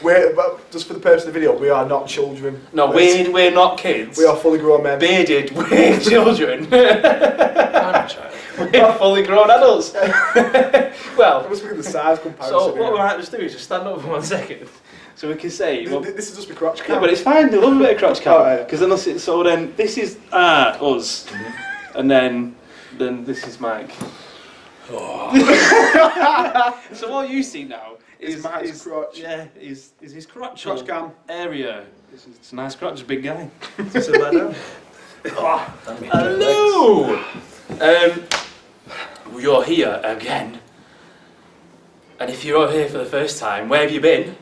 But just for the purpose of the video, we are not children. No, we're not kids. We are fully grown men. Bearded, we're children. I'm a child. We're fully grown adults. Well, I must look at the size comparison. so what we might just do is just stand up for 1 second, so we can say. This is just my crotch cam. Yeah, but it's fine. They love a bit of crotch cam, Right. because then they'll sit. So then this is us, and then this is Mike. Oh. So what you see now is Mike's crotch. Yeah, is his crotch cam area. It's a nice crotch, it's a big guy. It's a ladder. Hello. You're here again, and if you're here for the first time, where have you been?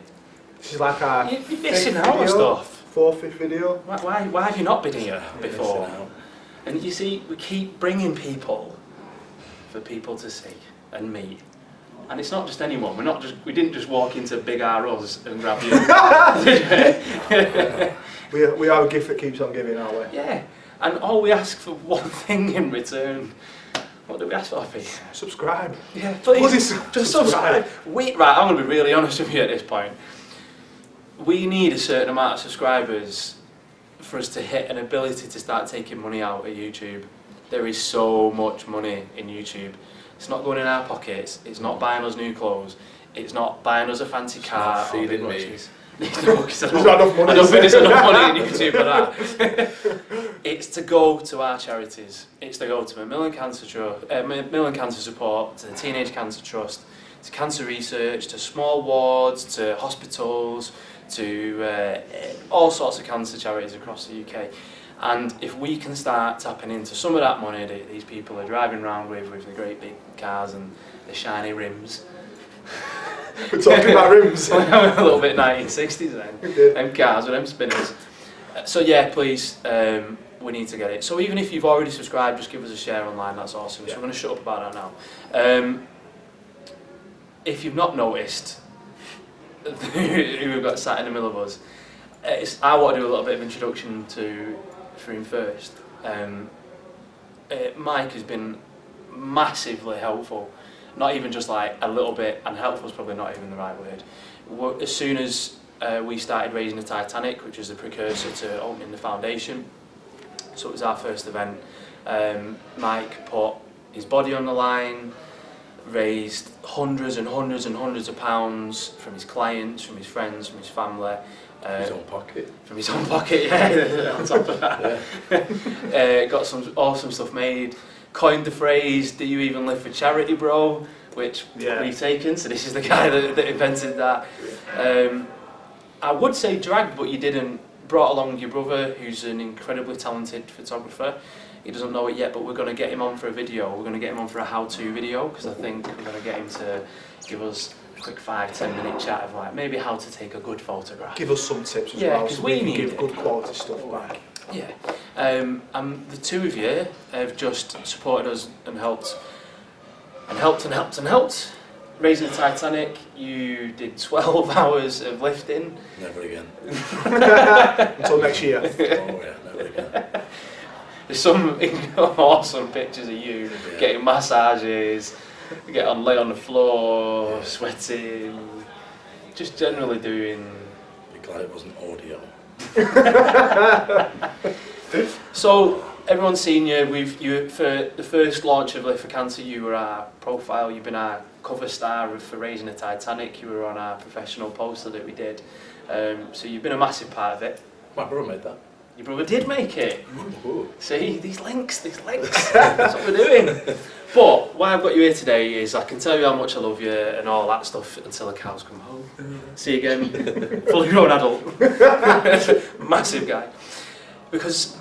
This is like our You're missing out on stuff. Fourth, fifth video. Why have you not been here before? Missing out. And you see, we keep bringing people for people to see and meet. And it's not just anyone. We didn't just walk into Big R-Us and grab you. We are a gift that keeps on giving, aren't we? Yeah. And all we ask for one thing in return. What do we ask for, Pete? Subscribe. Yeah, please. Please Just subscribe. subscribe. Right, I'm going to be really honest with you at this point. We need a certain amount of subscribers for us to hit an ability to start taking money out at YouTube. There is so much money in YouTube. It's not going in our pockets, it's not buying us new clothes, it's not buying us a fancy car. It's not feeding or me. watches. No, 'cause There's not enough money. I don't think there's enough money in YouTube for that. It's to go to our charities. It's to go to Macmillan Cancer Support, to the Teenage Cancer Trust, to cancer research, to small wards, to hospitals, to all sorts of cancer charities across the UK. And if we can start tapping into some of that money that these people are driving around with the great big cars and the shiny rims. We're talking about rims. A little bit 1960s then. Them cars with them spinners. So yeah, please, we need to get it. So even if you've already subscribed, just give us a share online, that's awesome. Yeah. So we're going to shut up about that now. If you've not noticed, who we've got sat in the middle of us, I want to do a little bit of introduction for him first. Mike has been massively helpful. Not even just like a little bit, and helpful is probably not even the right word. As soon as we started Raising the Titanic, which was the precursor to opening the foundation, so it was our first event, Mike put his body on the line, raised hundreds and hundreds and hundreds of pounds from his clients, from his friends, from his family. His own pocket. From his own pocket, yeah, on top of that. Yeah. Got some awesome stuff made. Coined the phrase, "Do you even live for charity, bro?" Which we've taken, so this is the guy that invented that. I would say dragged, but you didn't. Brought along your brother, who's an incredibly talented photographer. He doesn't know it yet, but we're going to get him on for a video. We're going to get him on for a how-to video, because I think we're going to get him to give us a quick 5-10 minute chat of like maybe how to take a good photograph. Give us some tips as Yeah, well, 'cause so we we can need give it. good quality stuff back. Yeah, and the two of you have just supported us and helped. Raising the Titanic, you did 12 hours of lifting. Never again. Until next year. Oh yeah, never again. There's some awesome pictures of you getting massages, lay on the floor, sweating, just generally doing. Be glad it wasn't audio. So everyone's seen you. For the first launch of Lift for Cancer, you were our profile. You've been our cover star for Raising the Titanic. You were on our professional poster that we did. So you've been a massive part of it. My brother made that. Your brother did make it. Ooh. See, these links. That's what we're doing. But why I've got you here today is I can tell you how much I love you and all that stuff until the cows come home. See you again, fully grown adult, massive guy. Because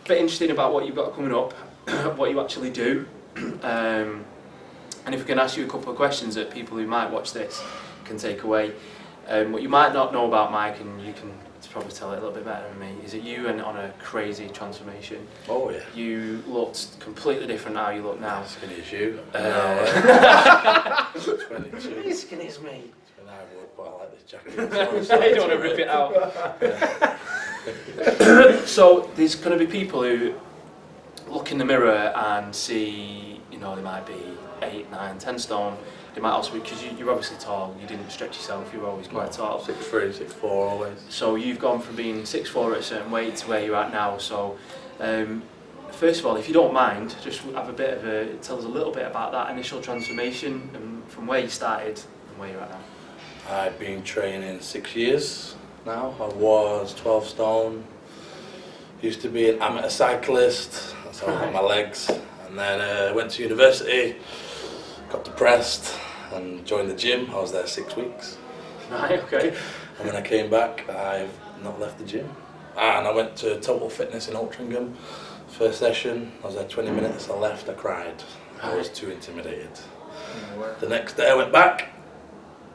a bit interesting about what you've got coming up, what you actually do, and if we can ask you a couple of questions that people who might watch this can take away. What you might not know about Mike, and you can probably tell it a little bit better than me, is that you went on a crazy transformation. Oh yeah. You looked completely different how you look now. Skinny as you. 22. Skinny as me. And I would, but I like this jacket. You don't want to rip it out. So there's going to be people who look in the mirror and see, they might be 8, 9, 10 stone, They might also, because you're obviously tall, you didn't stretch yourself, you were always quite tall. 6'3", 6'4", always. So you've gone from being 6'4" at a certain weight to where you're at now. So first of all, if you don't mind, just have a bit of tell us a little bit about that initial transformation and from where you started and where you're at now. I've been training 6 years now. I was 12 stone. Used to be an amateur cyclist. That's how I got my legs. And then went to university, got depressed and joined the gym. I was there 6 weeks. Right, okay. And when I came back, I've not left the gym. And I went to Total Fitness in Altrincham. First session, I was there 20 minutes, I left, I cried. I was too intimidated. The next day I went back,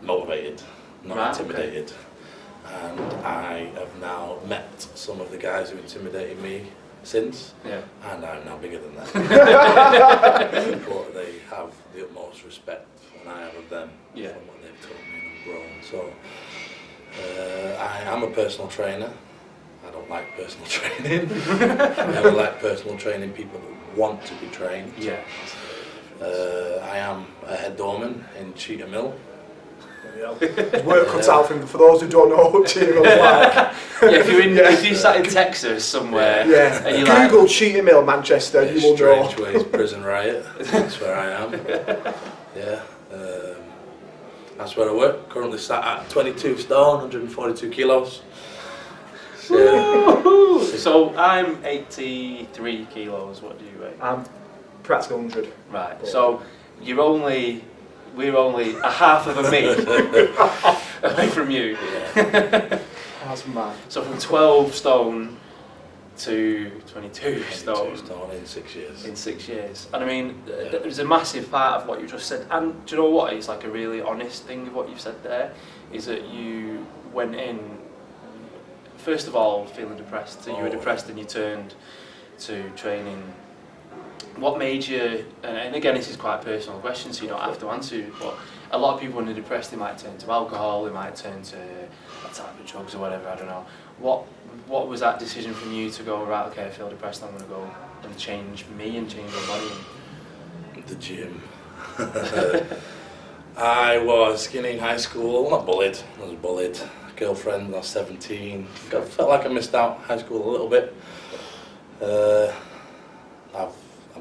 motivated, not intimidated. Okay. And I have now met some of the guys who intimidated me since, and I'm now bigger than them. But they have the utmost respect, and I have of them from what they've told me, and I've grown. So I am a personal trainer. I don't like personal training. I never like personal training people that want to be trained. Yeah. I am a head doorman in Cheetah Mill. His work cuts out for him. For those who don't know what Cheetah Mill's like. If you sat in Texas somewhere, and you Google Cheetah Mill Manchester, you will know. Strangeways Prison Riot. That's where I am. Yeah. That's where I work. Currently sat at 22 stone, 142 kilos. So I'm 83 kilos. What do you weigh? I'm practically 100. Right. So we're only a half of a me away from you. That's mad. So from 12 stone to 22 stone. 22 stone in 6 years. In 6 years. And I mean, there's a massive part of what you just said. And do you know what? It's like a really honest thing of what you've said there. Is that you went in, first of all, feeling depressed. So you were depressed and you turned to training. What made you, and again this is quite a personal question so you don't have to answer it, but a lot of people when they're depressed they might turn to alcohol, they might turn to a type of drugs or whatever, I don't know. What was that decision from you to go, right, okay, I feel depressed, I'm going to go and change me and change my body? The gym. I was skinny in high school, not bullied, I was bullied. Girlfriend when I was 17. Felt like I missed out high school a little bit. I've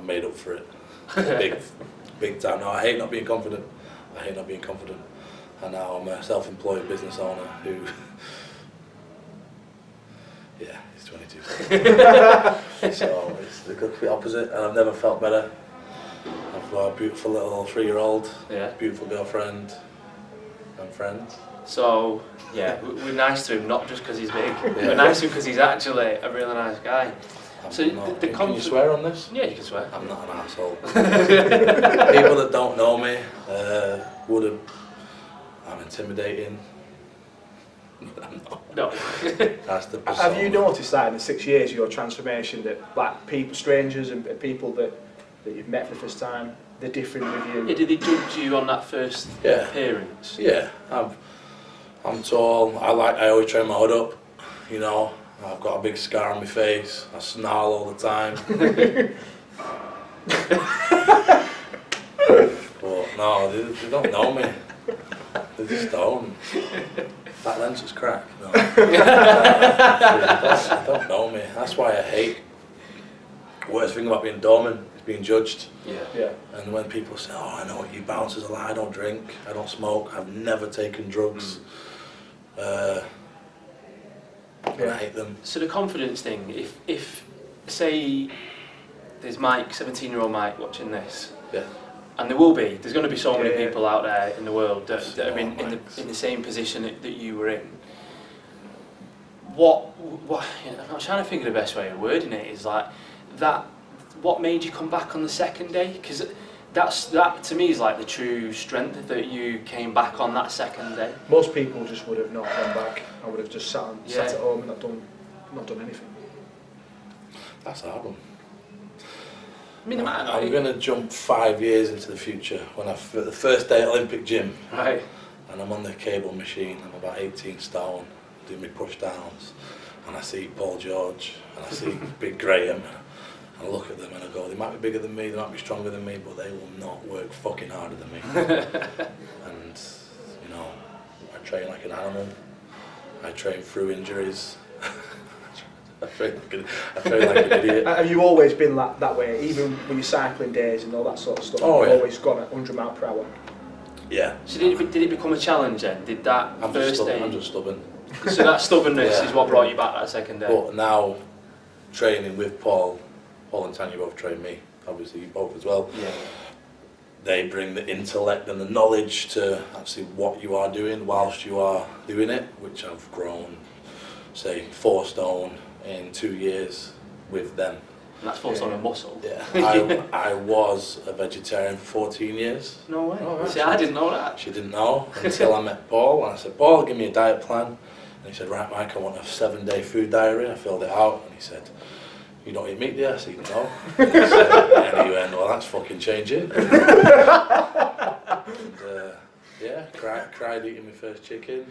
made up for it. Big time. No, I hate not being confident. And now I'm a self-employed business owner who, he's 22. So it's the complete opposite, and I've never felt better. I've got a beautiful little 3-year-old, beautiful girlfriend, and friends. So, we're nice to him, not just because he's big. We're nice to him because he's actually a really nice guy. So can you swear on this? Yeah, you can swear. I'm not an asshole. People that don't know me I'm intimidating. I'm not. No. That's the persona. Have you noticed that in the 6 years, your transformation, that like people, strangers and people that you've met for the first time, they're different with you? Yeah, did they judge you on that first appearance? Yeah, I'm tall. I always train my hood up. You know, I've got a big scar on my face. I snarl all the time. But no, they don't know me. They just don't. That lens is cracked. No. They don't know me. That's why I hate. Worst thing about being doorman is being judged. Yeah. And when people say, "Oh, I know what you bounce as a lie. I don't drink. I don't smoke. I've never taken drugs." And I hate them. So the confidence thing. If say there's Mike, 17-year-old Mike, watching this. Yeah. And there will be. There's going to be so many people out there in the world that are in the same position that you were in. What I'm trying to think of the best way of wording it is like that. What made you come back on the second day? Because that to me is like the true strength that you came back on that second day. Most people just would have not gone back. I would have just sat at home and not done anything. That's a hard one. I mean, I'm going to jump 5 years into the future when the first day at Olympic gym. Right. And I'm on the cable machine. I'm about 18 stone, doing my push downs, and I see Paul George, and I see Big Graham, And I look at them and I go, they might be bigger than me, they might be stronger than me, but they will not work fucking harder than me. And, you know, I train like an animal. I train through injuries. I train like an idiot. Have you always been that way, even when you're cycling days and all that sort of stuff? Oh, You've yeah. always gone at 100 mile per hour? Yeah. So did it become a challenge then? Did that I'm first day? just stubborn. So that stubbornness Yeah. is what brought you back that second day? But now, training with Paul and Tanya both train me, obviously you both as well. Yeah. They bring the intellect and the knowledge to actually what you are doing whilst you are doing it, which I've grown, say, 4 stone in 2 years with them. And that's forced on a muscle? Yeah, I was a vegetarian for 14 years. No way. Oh, right. See, I didn't know that. She didn't know until I met Paul, and I said, Paul, give me a diet plan. And he said, right, Mike, I want a 7-day food diary. I filled it out, and he said, you don't eat meat, do you? I said, no. And he went, well, that's fucking changing. And, yeah, cried eating my first chicken,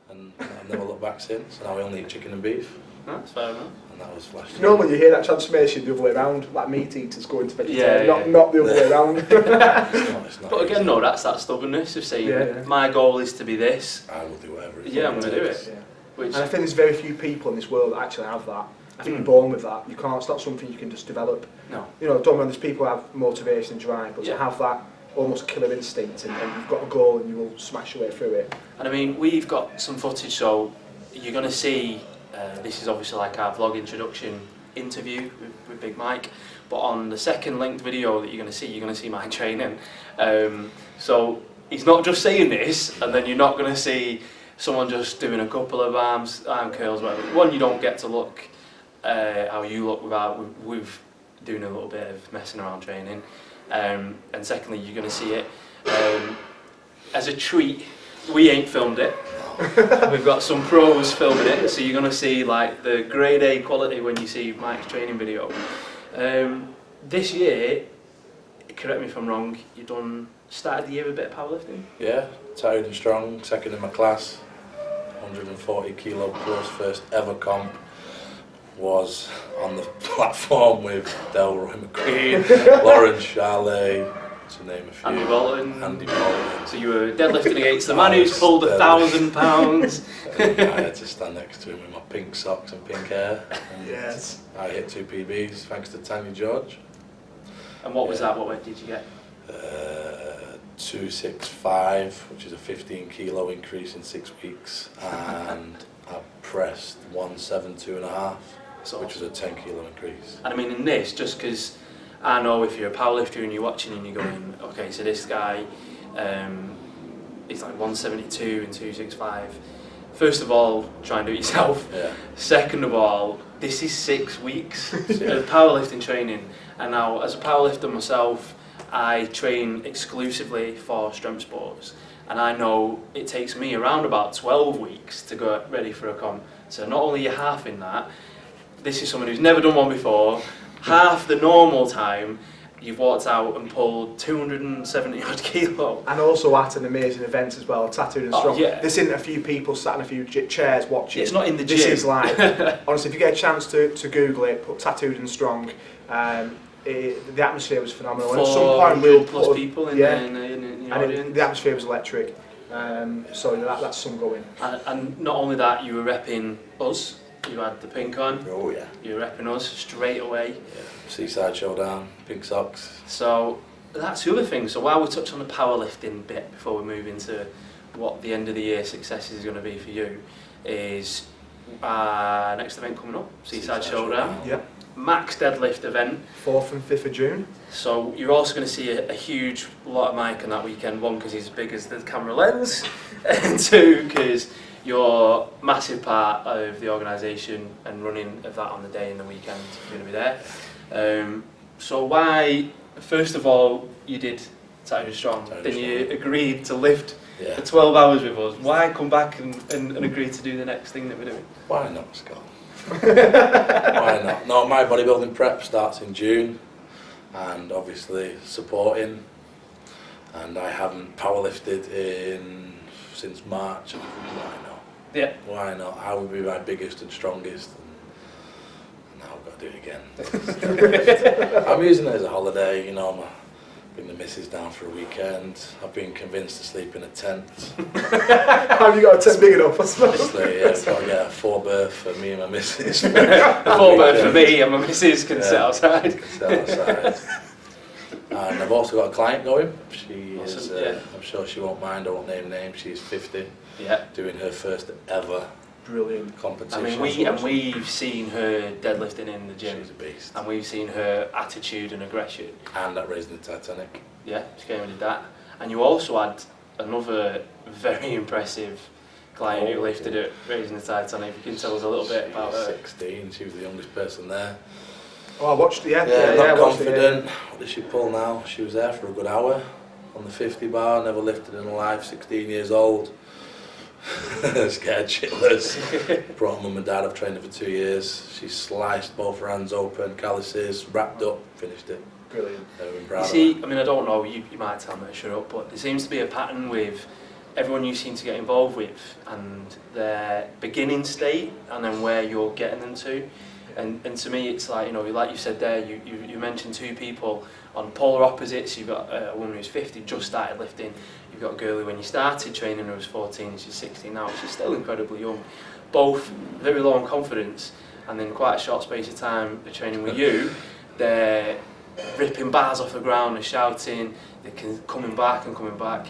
and I've never looked back since. And now I only eat chicken and beef, That's fair enough. and that was last year. Normally you hear that transformation the other way around, like meat eaters going to vegetarian, Yeah, yeah. not the other way around. It's not But again, easy. no, that's that stubbornness of saying, Yeah. my goal is to be this. I will do whatever. Yeah, I'm going to do it. Yeah. Which, And I think there's very few people in this world that actually have that. I think Mm. you're born with that. You can't. It's not something you can just develop. no. You know, don't know, there's people who have motivation and drive, but Yeah. to have that almost killer instinct and you've got a goal and you will smash your way through it. And I mean, we've got some footage, so you're going to see, this is obviously like our vlog introduction interview with Big Mike, but on the second linked video that you're going to see my training. So he's not just saying this, and then you're not going to see someone just doing a couple of arm curls, whatever. One, you don't get to look how you look with doing a little bit of messing around training. And secondly, you're going to see it as a treat. We ain't filmed it. We've got some pros filming it, so you're going to see like the grade A quality when you see Mike's training video. This year, correct me if I'm wrong, you started the year with a bit of powerlifting? Yeah, tired and strong, second in my class, 140 kilo plus, first ever comp. Was on the platform with Delroy McQueen, Lawrence Charlet, to name a few. Andy Bolton. Andy Bolton. So you were deadlifting against the man who's pulled 1,000 pounds. I had to stand next to him with my pink socks and pink hair. And Yes. I hit 2 PBs thanks to Tanya George. And what was that? What weight did you get? 265, which is a 15 kilo increase in 6 weeks, and I pressed 172.5, which was a 10 kilo increase. And I mean, in this, just because I know if you're a powerlifter and you're watching and you're going, okay, so this guy, he's like 172 and 265. First of all, try and do it yourself. Yeah. Second of all, this is 6 weeks of powerlifting training. And now, as a powerlifter myself, I train exclusively for strength sports. And I know it takes me around about 12 weeks to go ready for a comp. So not only are you half in that, this is someone who's never done one before, half the normal time, you've walked out and pulled 270 odd kilo. And also at an amazing event as well, Tattooed and Strong. Yeah. This isn't a few people sat in a few chairs watching. It's not in the This gym. is like, honestly, if you get a chance to Google it, put Tattooed and Strong, the atmosphere was phenomenal. And at some point we'll 400 plus put, people in yeah, the, in the and audience. the atmosphere was electric. So that's some going. And not only that, you were repping us. You had the pink on. Oh yeah. You were repping us straight away. Yeah. Seaside Showdown, pink socks. So that's the other thing. So while we touch on the powerlifting bit before we move into what the end of the year success is going to be for you, is next event coming up, Seaside Showdown. Yeah. Max deadlift event. 4th and 5th of June. So you're also going to see a huge lot of Mike on that weekend. One, because he's as big as the camera lens, and two, because you're a massive part of the organisation and running of that on the day and the weekend. You're going to be there. So why, first of all, you did Saturday Strong, then you agreed to lift for 12 hours with us. Why come back and agree to do the next thing that we're doing? Why not, Scott? Why not? No, my bodybuilding prep starts in June, and obviously supporting, and I haven't powerlifted since March. Why not? Yeah. Why not? I would be my biggest and strongest, and now I've got to do it again. I'm using it as a holiday, you know. Bring the missus down for a weekend. I've been convinced to sleep in a tent. Have you got a tent big enough? I suppose. Obviously, yeah, I've got to get a 4-berth for me and my missus. 4-berth for me and my missus can sit outside. Sit outside. And I've also got a client going. She is, I'm sure she won't mind, I won't name names. She's 50, doing her first ever brilliant competition. I mean, we've seen her deadlifting in the gym. She's a beast. And we've seen her attitude and aggression. And at Raising the Titanic. Yeah, she came and did that. And you also had another very impressive client who lifted at Raising the Titanic. If you can tell us a little bit about her. 16, she was the youngest person there. Oh, I watched it, not confident. What did she pull now? She was there for a good hour on the 50 bar, never lifted in her life, 16 years old. Scared shitless. Brought mum and dad, I've trained her for 2 years. She sliced both her hands open, calluses, wrapped up, finished it. Brilliant. You see, I mean, I don't know, you might tell me to shut up, but there seems to be a pattern with everyone you seem to get involved with and their beginning state and then where you're getting them to. And to me, it's like, you know, like you said there, you mentioned 2 people on polar opposites. You've got a woman who's 50, just started lifting. You've got a girl who, when you started training her, was 14, she's 16 now. She's still incredibly young. Both very low on confidence, and then quite a short space of time they're training with you, they're ripping bars off the ground and shouting, they're coming back and coming back.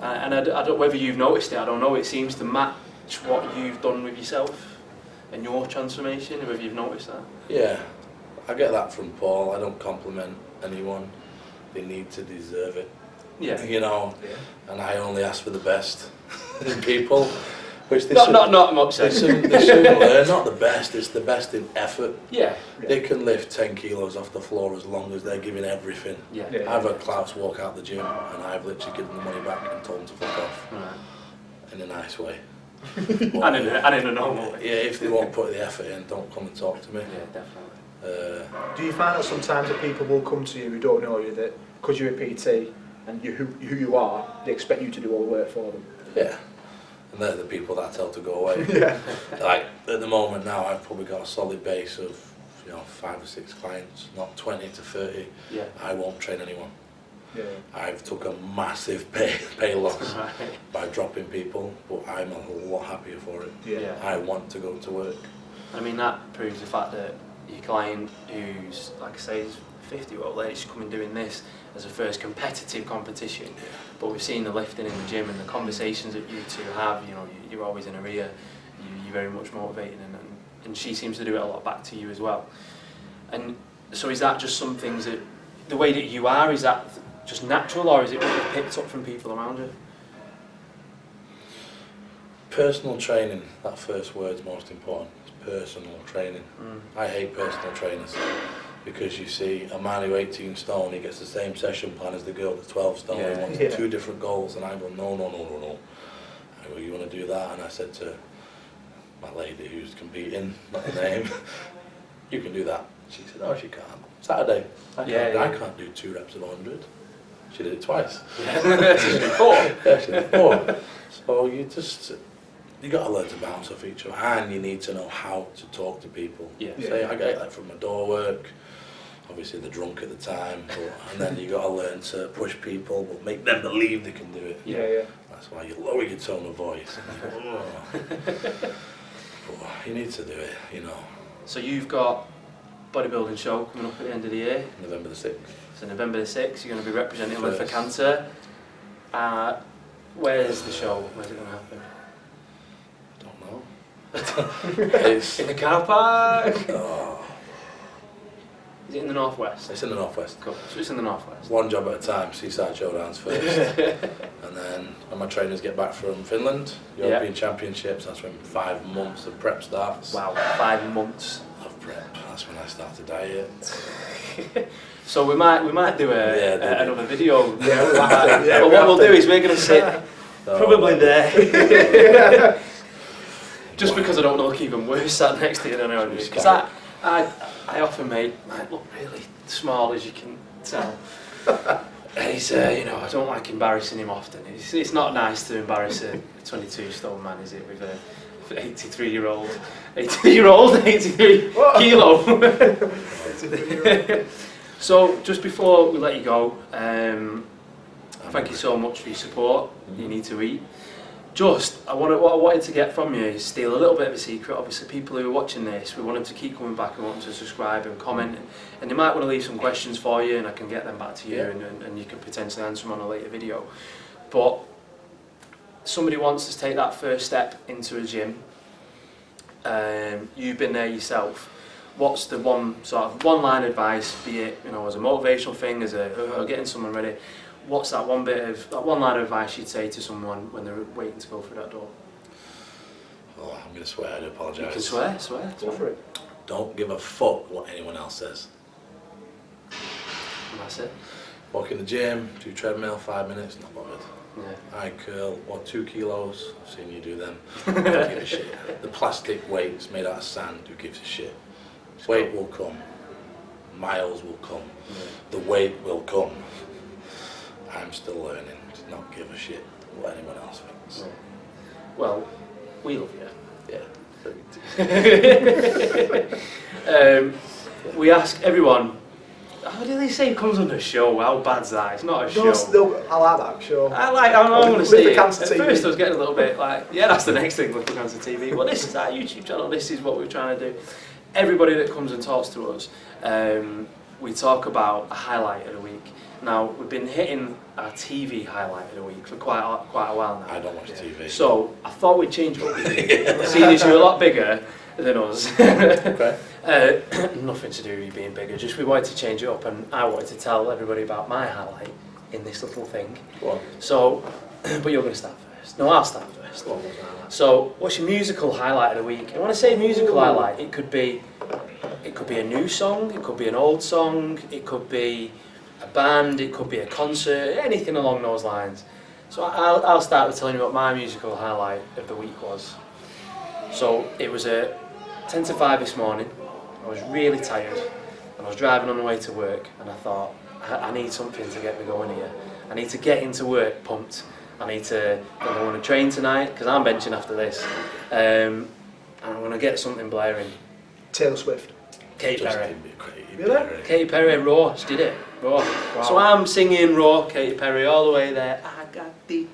And I don't know whether you've noticed it, I don't know, it seems to match what you've done with yourself and your transformation, whether you've noticed that. Yeah, I get that from Paul. I don't compliment anyone. They need to deserve it. Yeah. You know, and I only ask for the best in people, which they not much. They shouldn't learn. Not the best. It's the best in effort. Yeah. They can lift 10 kilos off the floor as long as they're giving everything. Yeah. I've had clouts walk out the gym, and I've literally given the money back and told them to fuck off in a nice way. and in a normal way. Yeah, if they won't put the effort in, don't come and talk to me. Yeah, definitely. Do you find that sometimes that people will come to you who don't know you, that because you're a PT and who you are, they expect you to do all the work for them? Yeah, and they're the people that I tell to go away. Like at the moment now, I've probably got a solid base of 5 or 6 clients, not 20 to 30. Yeah. I won't train anyone. Yeah. I've took a massive pay loss by dropping people, but I'm a lot happier for it. Yeah. I want to go to work. I mean, that proves the fact that your client, who's, like I say, is 50-year-old lady, she's coming doing this as a first competitive competition. But we've seen the lifting in the gym and the conversations that you two have, you're always in her ear, you're very much motivating, and she seems to do it a lot back to you as well. And so is that just some things that, the way that you are, is that just natural, or is it what you've picked up from people around you? Personal training, that first word's most important. It's personal training. I hate personal trainers because you see a man who's 18 stone, he gets the same session plan as the girl that's 12 stone. He wants 2 different goals, and I go, no. I go, you want to do that? And I said to my lady who's competing, not the name, you can do that. She said, no, she can't. Saturday, I can't do 2 reps of 100. She did it twice. Yeah, she did 4. Yeah, she did 4. So you got to learn to bounce off each other, and you need to know how to talk to people. Say, I get that from my door work. Obviously, they're drunk at the time, and then you got to learn to push people, but make them believe they can do it. Yeah. That's why you lower your tone of voice. But you need to do it, So you've got bodybuilding show coming up at the end of the year. November the 6th. So November the 6th, you're going to be representing Live for Cancer. Where's the show? Where's it going to happen? I don't know. In the car park? Oh, Is it in the northwest? it's in the northwest. Cool. So it's in the northwest. One job at a time, seaside showdowns first. And then when my trainers get back from Finland, European Championships, that's when 5 months of prep starts. Wow, 5 months. Of prep, that's when I start to diet. So we might do another video. Yeah, we'll have to. Yeah, but what we'll do is we're going to sit probably there. Just because I don't want to look even worse sat next to you than I would. Because I often might look really small, as you can tell. And he's, I don't like embarrassing him often. It's not nice to embarrass a 22 stone man, is it, with a 83 kilo. So, just before we let you go, thank you so much for your support. You need to eat. What I wanted to get from you is steal a little bit of a secret. Obviously, people who are watching this, we want them to keep coming back and want them to subscribe and comment. And they might want to leave some questions for you, and I can get them back to you, and you can potentially answer them on a later video. But somebody wants to take that first step into a gym. You've been there yourself. What's the one line advice, be it as a motivational thing, as getting someone ready? What's that one line of advice you'd say to someone when they're waiting to go through that door? Oh, I'm going to swear, I do apologise. You can swear. Go for it. Don't give a fuck what anyone else says. And that's it. Walk in the gym, do treadmill, 5 minutes, not bothered. Yeah. I curl, 2 kilos? I've seen you do them. Don't give a shit. The plastic weights made out of sand, who gives a shit? Weight will come. Miles will come. Yeah. The weight will come. I'm still learning to not give a shit what anyone else thinks. Yeah. Well, we love you. Yeah. We ask everyone, how do they say it comes on the show? How bad's that? It's not a show. No, I like that, sure. I'm going to say it. At TV. first I was getting a little bit like, yeah, that's the next thing, Little Cancer TV. Well, this is our YouTube channel, this is what we're trying to do. Everybody that comes and talks to us, we talk about a highlight of the week. Now, we've been hitting our TV highlight of the week for quite a while now. I don't watch TV. So, I thought we'd change it up with you, seeing as you're a lot bigger than us. Okay. Nothing to do with you being bigger, just we wanted to change it up, and I wanted to tell everybody about my highlight in this little thing. Go on. So, but you're going to start first. No, I'll start first. Go on. So, what's your musical highlight of the week? And when I say musical highlight, it could be a new song, it could be an old song, it could be a band, it could be a concert, anything along those lines. So I'll start with telling you what my musical highlight of the week was. So it was at 10 to 5 this morning. I was really tired and I was driving on the way to work, and I thought, I need something to get me going here. I need to get into work pumped. I need to go on a train tonight because I'm benching after this. And I'm going to get something blaring. Taylor Swift. Katy Perry. Really? Katy Perry, Raw, she did it. Raw. Wow. So I'm singing Raw, Katy Perry, all the way there. I got the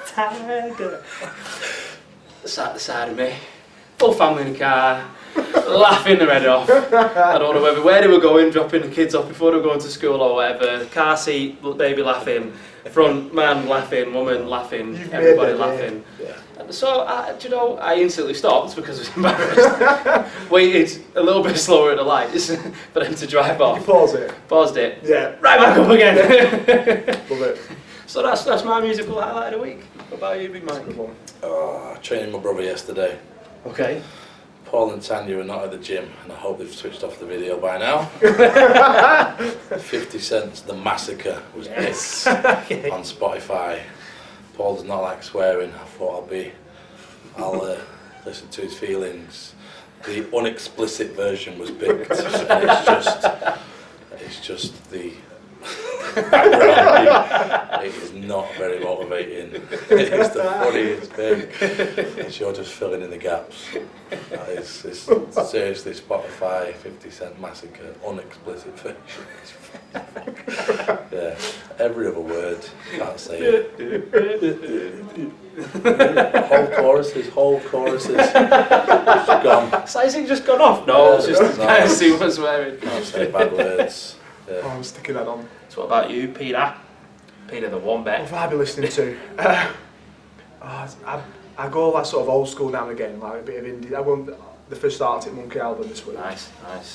tiger. Sat at the side of me, full family in the car, laughing their head off. I don't know where they were going, dropping the kids off before they were going to school or whatever. Car seat, baby laughing, front man laughing, woman laughing, everybody laughing. Yeah. So, I instantly stopped because I was embarrassed. Waited a little bit slower at the lights for them to drive off. You pause it? Paused it. Yeah. Right back up again. Love it. So that's my musical highlight of the week. What about you, Big Mike? I trained my brother yesterday. Okay. Paul and Tanya are not at the gym, and I hope they've switched off the video by now. 50 Cent's The Massacre was big on Spotify. Paul does not like swearing. I thought I'll listen to his feelings. The unexplicit version was picked. It's just the background. It is not very motivating. It's the funniest thing. It's you're just filling in the gaps. It's seriously Spotify 50 Cent Massacre unexplicit version. Yeah, every other word, can't say it. whole choruses, just gone. So is it just gone off? No, it's just kind of super swearing. Can't say bad words. Yeah. Oh, I'm sticking that on. So what about you, Peter? Peter the Wombat. What have I been listening to? I go like sort of old school now and again, like a bit of indie. I won the first Arctic Monkey album this week. Nice.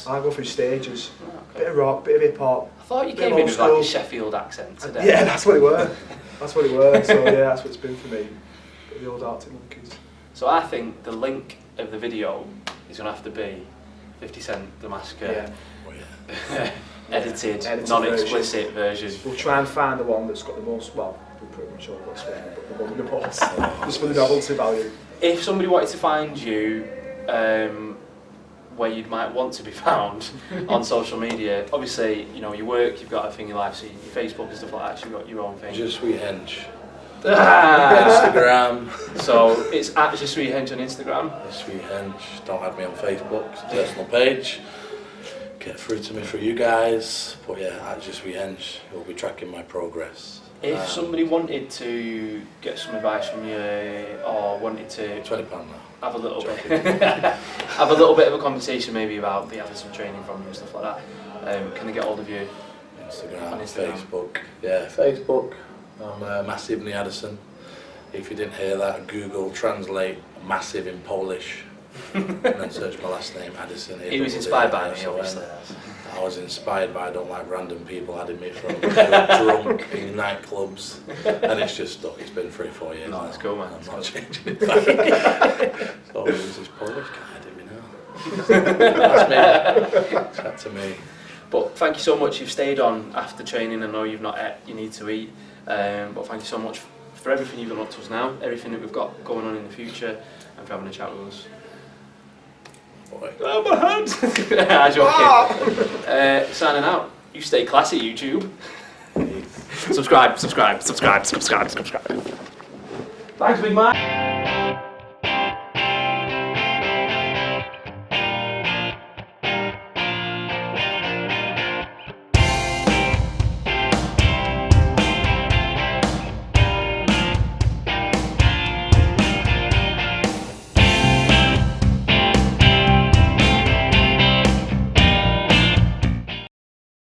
I go through stages. Okay. Bit of rock, bit of hip hop. I thought you bit came of in old with like a school. Sheffield accent today. Yeah, that's what it were. So yeah, that's what it's been for me. Bit of the old Arctic Monkeys. So I think the link of the video is going to have to be 50 Cent The Massacre. Yeah. Oh, yeah. Edited, Edited non-explicit version. We'll try and find the one that's got the most, well, we pretty much all got swearing, but the one with the most, just for the novelty value. If somebody wanted to find you, where you might want to be found on social media, obviously, you work, you've got a thing in your life, so your Facebook and stuff like that, you've got your own thing. Je suis hench. Instagram. So it's at Je suis hench on Instagram. Je suis hench. Don't add me on Facebook. It's a personal page. get through to me through you guys. But yeah, at Just Henge, you'll be tracking my progress. If somebody wanted to get some advice from you or wanted to £20 now. have a little bit, have a little bit of a conversation maybe about having some training from you and stuff like that, can they get hold of you? Instagram, Facebook. Yeah, Facebook. I'm Massively Addison. If you didn't hear that, Google translate massive in Polish and then search my last name, Addison. He was inspired by me, obviously. I was inspired by, I don't like random people adding me from drunk in nightclubs, and it's just stuck. It's been 3-4 years. No, that's cool, man. I'm not changing it back. So who's this Polish guy adding me now? That's me. Chat to me. But thank you so much. You've stayed on after training. I know you've not ate. You need to eat. But thank you so much for everything you've done up to us now, everything that we've got going on in the future, and for having a chat with us. Boy. Oh, my hand! I'm joking. Signing out. You stay classy, YouTube. subscribe. Thanks, big man.